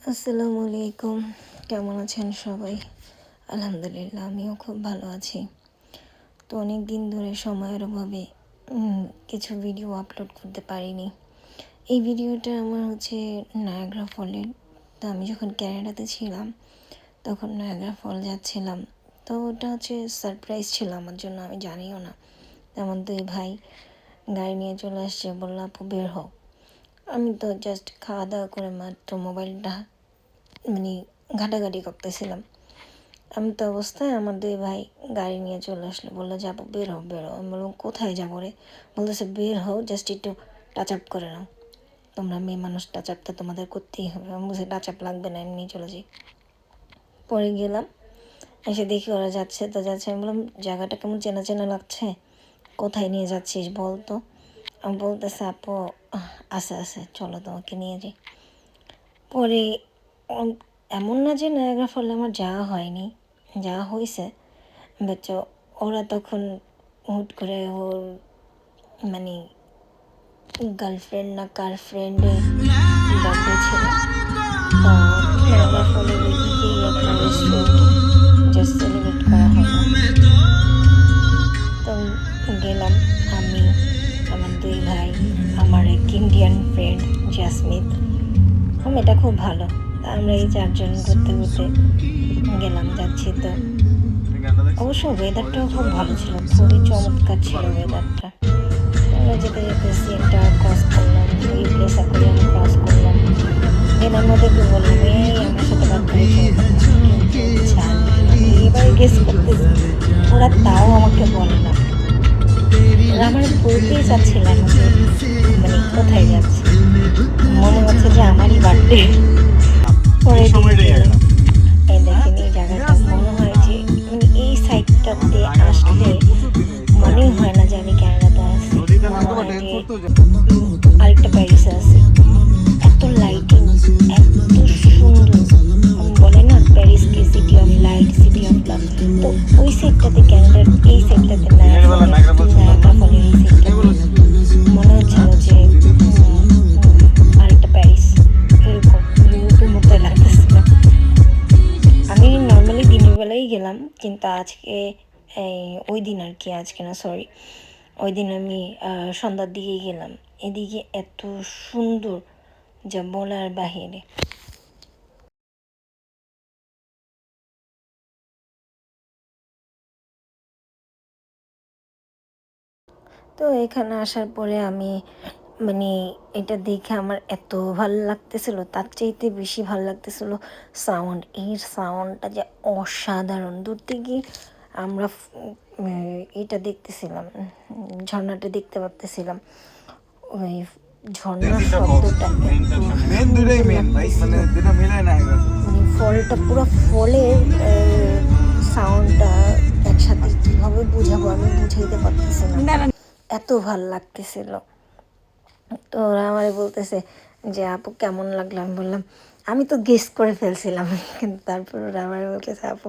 আসসালামু আলাইকুম। কেমন আছেন সবাই? আলহামদুলিল্লাহ আমিও খুব ভালো আছি। তো অনেক দিন ধরে সময়ের অভাবে কিছু ভিডিও আপলোড করতে পারিনি। এই ভিডিওটা আমার হচ্ছে নায়াগ্রা ফলের। তো আমি যখন ক্যানাডাতে ছিলাম তখন নায়াগ্রা ফল যাচ্ছিলাম। তো ওটা হচ্ছে সারপ্রাইজ ছিল আমার জন্য, আমি জানিও না। তেমন দুই ভাই গাড়ি নিয়ে চলে আসছে, বললো আপু বের হও। আমি তো জাস্ট খাওয়া দাওয়া করে মাত্র মোবাইলটা মানে ঘাটাঘাটি করতেছিলাম। আমি তো অবস্থায় আমার দুই ভাই গাড়ি নিয়ে চলে আসলো, বললো যাবো, বের হও বের হও। আমি বললাম কোথায় যাবো রে? বলতেছে বের হও, জাস্ট একটু টাচ আপ করে নাও, তোমরা মেয়ে মানুষ, টাচ আপটা তোমাদের করতেই হবে। আমি বলছি টাচ আপ লাগবে না, এমনি চলে যাই। পরে গেলাম, এসে দেখি ওরা যাচ্ছে তো যাচ্ছে। আমি বললাম জায়গাটা কেমন চেনা চেনা লাগছে, কোথায় নিয়ে যাচ্ছিস বল তো? আমি বলতেছে আপু আছে আছে, চলো তোমাকে নিয়ে যাই। পরে এমন না যে নায়াগ্রা ফলে আমার যাওয়া হয়নি, যাওয়া হয়েছে, বাট ওরা তখন হুট করে ওর মানে গার্লফ্রেন্ড না কার ফ্রেন্ডের বার্থডে ছিল। তো নায়াগ্রা ফলের ওইদিকেই একটা রেস্টুরেন্ট জাস্ট সেলিব্রেট করা হলো। তো গেলাম আমি, আমার দুই ভাই, আমার এক ইন্ডিয়ান ফ্রেন্ড জাসমিত। মেয়েটা খুব ভালো। তা আমরা এই চারজন ঘুরতে ঘুরতে গেলাম, যাচ্ছি। তো অবশ্য ওয়েদারটাও খুব ভালো ছিল, খুবই চমৎকার ছিল ওয়েদারটা। আমরা যেতে যেতে সিএমটা ক্রস করলাম, ওই প্লেস অ্যাকোয়ারিয়াম ক্রস করলাম। দেন আমাদেরকে বললাম এই আমার সাথে বাদ করে চলবে, কিন্তু জানি না, এবারে গেস করতেছি, ওরা তাও আমাকে বলে না। ওরা আমার বলতেই চাচ্ছিলাম যে মানে কোথায় যাচ্ছে, মনে হচ্ছে যে আমারই বার্থডে। পরে এই দেখেন এই জায়গাটা মনে হয় যে মানে এই সাইডটাতে আসলে মনেই হয় না যে আমি ক্যানাডাতে আছি, মনে হয় যে আরেকটা প্যারিসে আছি। এত লাইটিং, এত সুন্দর, বলে না প্যারিসকে city of light, city of love. তো ওই সাইডটাতে ক্যানাডার এই সাইডটাতে নায়াগ্রা ফলের এই সাইডটাতে মনে হচ্ছিল যে আরেকটা প্যারিস, এরকম ইউরোপের মতো লাগতেছিল। আমি নর্মালি দিনের বেলায় গেলাম, কিন্তু আজকে ওই দিন আর কি, আজকে না সরি, ওই দিন আমি সন্ধ্যার দিকেই গেলাম। এদিকে এত সুন্দর যা বলার বাহিরে। তো এখানে আসার পরে আমি মানে এটা দেখে আমার এত ভালো লাগতেছিল, তার চাইতে বেশি ভালো লাগতেছিল সাউন্ড। এর সাউন্ডটা যে অসাধারণ। দূর থেকে আমরা এটা দেখতেছিলাম, ঝর্ণাটা দেখতে পারতেছিলাম। ওই ঝর্ণার শব্দটা মানে ফলটা পুরো ফলের সাউন্ডটা একসাথে কীভাবে বুঝাবো আমি বুঝাইতে পারতেছি না, এত ভাল লাগতেছিল। তো ওরা আমারে বলতেছে যে আপু কেমন লাগলো? আমি বললাম আমি তো গেস করে ফেলছিলাম, কিন্তু তারপর ওরা আমার বলতেছে আপু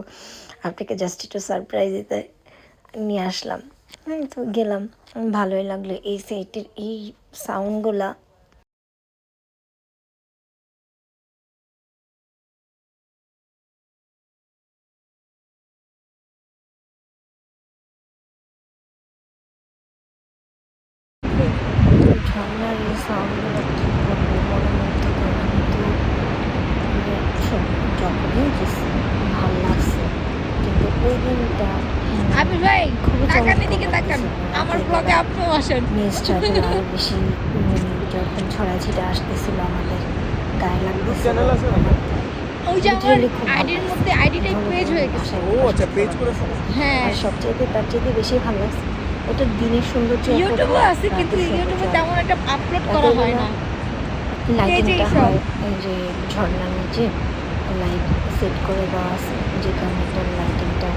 আপনাকে জাস্ট একটু সারপ্রাইজ দিতে নিয়ে আসলাম। আমি তো গেলাম, ভালোই লাগলো। এই সেটের এই সাউন্ডগুলা ঝর্ণার এই সাউন্ডগুলো কী বলবো, মনোমুগ্ধকর। আমি তো যখনই গেছি ভালো লাগছে, কিন্তু ওই দিনটা আপনি ভাই খুবই তাকান এদিকে তাকান, আমার ব্লগে আপনিও আসেন। মেজটা আরও বেশি যখন ছড়াছিটা আসতেছিল আমাদের গায়ে লাগতেছিল। ওই যে আমার আইডির মধ্যে আইডিটাই পেজ হয়ে গেছে। ও আচ্ছা, পেজ করে ফেলো। হ্যাঁ, আর সবচাইতে তার চাইতে বেশি ভালো লাগছে ওটা দিনের সৌন্দর্য। ইউটিউবে আছে কিন্তু ইউটিউবে তেমন একটা আপলোড করা হয় না। লাইটিংটা হয় এই যে ঝর্ণার নিচে লাইট সেট করে দেওয়া আছে, যে কারণে লাইটিংটা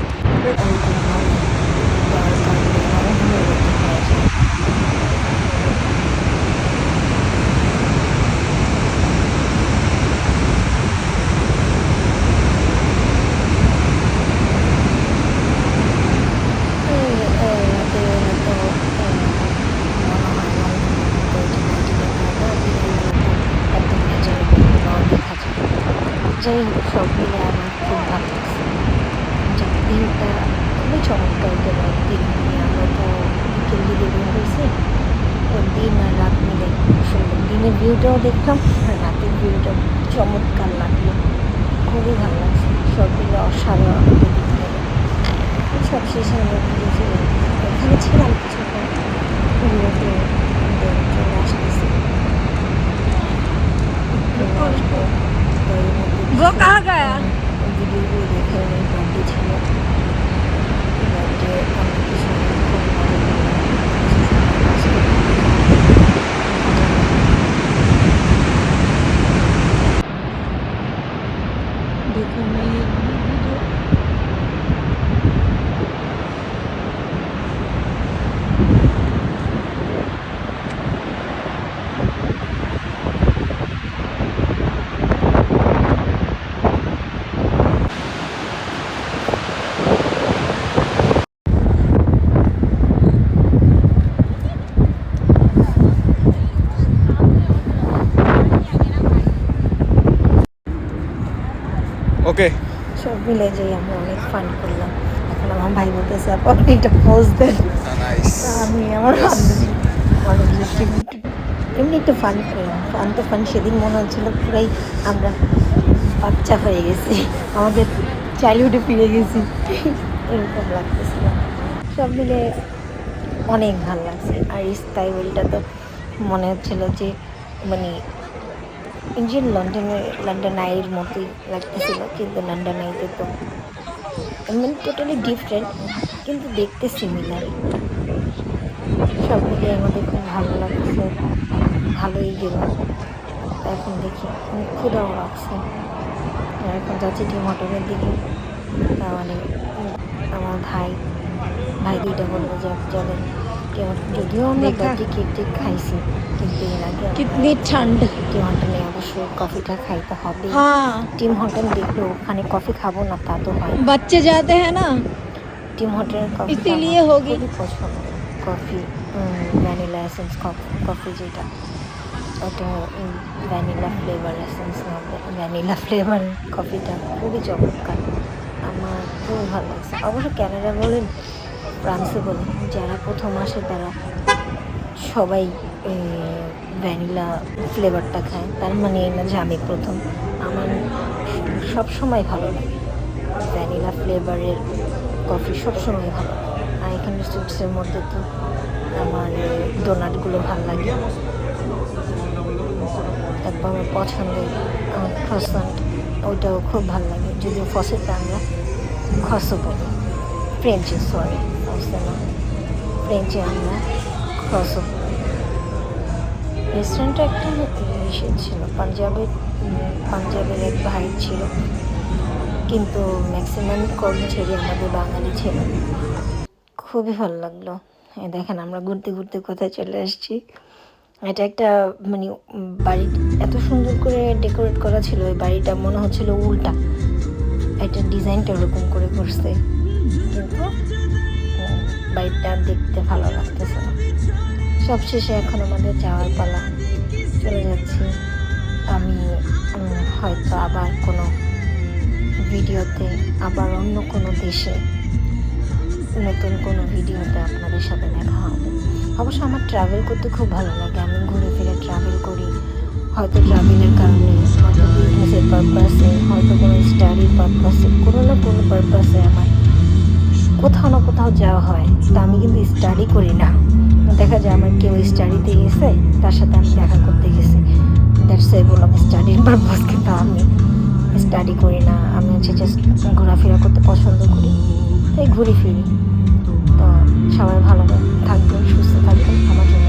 দেওয়ার কারণে রঙধনুর মতো হয়ে যায়। দেখা যায়। যাই হোক, সব মিলে আমার খুব ভালো লাগছে। যে দিনটা খুবই চমৎকার গেল। দিন নিয়ে আমরা তো বিকেল দিকে বের হয়েছি, তো দিন আর রাত মিলে সুন্দর। দিনের ভিউটাও দেখলাম আর রাতের ভিউটা চমৎকার লাগলো, খুবই ভালো লাগছে। সব মিলে অসাধারণ একটা দিন গেল। সব শেষে আমরা ঘুরে চলে এখানে ছিলাম কিছুক্ষণ, ঘুরে ফিরে চলে আসতেছি। আসবো তো এর মধ্যে वो कहाँ गया? ভিডিওগুলো দেখে অনেক বার্থডে ছিল। বার্থডে আমরা কিছু খুব মজা করলাম, কিছু সময় পাস করলাম, ভালো লাগলো। देखो मैं ये वीडियो ওকে সব মিলে যে আমরা অনেক ফান করলাম। এখন আমার ভাই বলতেছে আপনি একটা পোজ দেন। তা আমি আমার বান্ধবী এমনি একটু ফান করলাম। ফান তো ফান, সেদিন মনে হচ্ছিলো পুরাই আমরা বাচ্চা হয়ে গেছি, আমাদের চাইল্ডহুডে ফিরে গেছি, এরকম লাগতেছিল। সব মিলে অনেক ভালো লাগছে। আর স্কাই ওয়েলটা তো মনে হচ্ছিলো যে মানে ইন্ডিয়ান লন্ডন আইয়ের মতোই লাগতেছিল, কিন্তু লন্ডন আইতে তো মানে টোটালি ডিফারেন্ট, কিন্তু দেখতে সিমিলার। সব মিলিয়ে আমাদের খুব ভালো লাগছে, ভালোই গেল। এখন দেখি ক্ষুধাও লাগছে, এখন যাচ্ছি টিম হোটেলের দিকে। তা মানে আমার ভাই দুইটা বললো যে চলেন টিম হোটেল। যদিও আমরা দেখা। বার্থডে কেক টেক খাইছি, কিন্তু এর আগে कितनी ठंड। টিম হোটেলে অবশ্যই কফিটা খাইতে হবে। हाँ টিম হোটেল দেখলো ওখানে কফি খাবো না তা তো হয়। बच्चे जाते हैं ना, টিম হোটেলের কফি इसीलिए होगी। খুবই পছন্দ। কফি ভ্যানিলা এসেন্স কফি যেটা, ওটা ভ্যানিলা ফ্লেভার এসেন্স না, ভ্যানিলা ফ্লেভার কফিটা খুবই চমৎকার, আমার খুবই ভালো লাগছে। অবশ্য ক্যানাডা বলেন ফ্রান্সে বলেন, যারা প্রথম আসে তারা সবাই ভ্যানিলা ফ্লেভারটা খায়। তার মানে এই না যে আমি প্রথম, আমার সব সময় ভালো লাগে ভ্যানিলা ফ্লেভারের কফি, সবসময় ভালো লাগে। আর এখানে সুইটসের মধ্যে তো আমার ডোনাটগুলো ভালো লাগে। তারপর আমার পছন্দের ক্রসান্ট, ওইটাও খুব ভালো লাগে। যদিও ফসেটা আমরা খসো বলি, ফ্রেঞ্চে, সরি ফসে না, ফ্রেঞ্চে আমরা খসো বলি। রেস্টুরেন্টটা একটা ইসে ছিল, পাঞ্জাবের এক ভাই ছিল, কিন্তু ম্যাক্সিমাম কর্মচারী আমাদের বাঙালি ছিল। খুবই ভালো লাগলো। এই দেখেন আমরা ঘুরতে ঘুরতে কোথায় চলে আসছি। এটা একটা মানে বাড়ি এত সুন্দর করে ডেকোরেট করা ছিল, ওই বাড়িটা মনে হচ্ছিল উল্টা, এটা ডিজাইনটা ওরকম করে করছে, কিন্তু বাড়িটা দেখতে ভালো লাগতেছে না। সবশেষে এখন আমাদের যাওয়ার পালা, চলে যাচ্ছি। আমি হয়তো আবার কোনো ভিডিওতে, আবার অন্য কোনো দেশে নতুন কোনো ভিডিওতে আপনাদের সাথে দেখা হবে। অবশ্য আমার ট্রাভেল করতে খুব ভালো লাগে, আমি ঘুরে ফিরে ট্রাভেল করি। হয়তো ট্রাভেলের কারণে, হয়তো বিজনেসের পারপাসে, হয়তো কোনো স্টাডির পারপাসে, কোনো না কোনো পারপাসে আমার কোথাও না কোথাও যাওয়া হয়। তা আমি কিন্তু স্টাডি করি না, দেখা যায় আমার কেউ স্টাডিতে গেছে, তার সাথে আমি দেখা করতে গেছি, দ্যাটস ওয়াই বললাম স্টাডির পারপাস, কিন্তু আমি স্টাডি করি না। আমি হচ্ছে জাস্ট ঘোরাফেরা করতে পছন্দ করি, তাই ঘুরি ফিরি। তো সবাই ভালো থাকবেন, সুস্থ থাকবেন, আমার জন্য